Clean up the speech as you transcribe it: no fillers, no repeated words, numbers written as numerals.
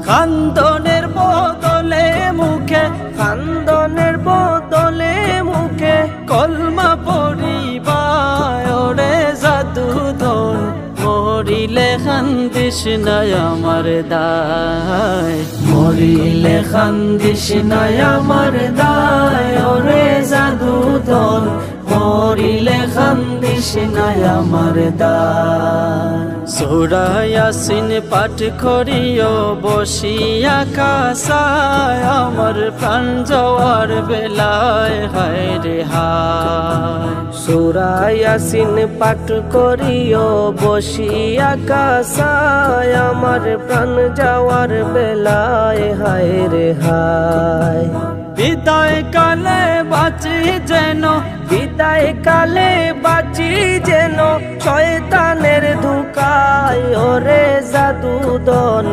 খান্দনের বদলে মুখে, খান্দনের বদলে মুখে কলমা পড়িবায় ওরে জাদুধন, মরিলে খান্দিস নাই আমার দায়, মরিলে খান্দিস নাই আমার দায় ওরে জাদুধন, মরিলে খান্দিস নাই আমার দায়। সূরা ইয়াসিন পাঠ করিও বসিয়া কাসায়, আমার প্রাণ যাওয়ার বেলায় হায় রে হায়। সূরা ইয়াসিন পাঠ করিও বসিয়া কাসায়, আমার প্রাণ যাওয়ার বেলায় হায় রে হায়। বিদায় কালে বাঁচি যেন, বিদায় কালে বাঁচি যেন শয়তানের ধোঁকায় ওরে জাদুধন,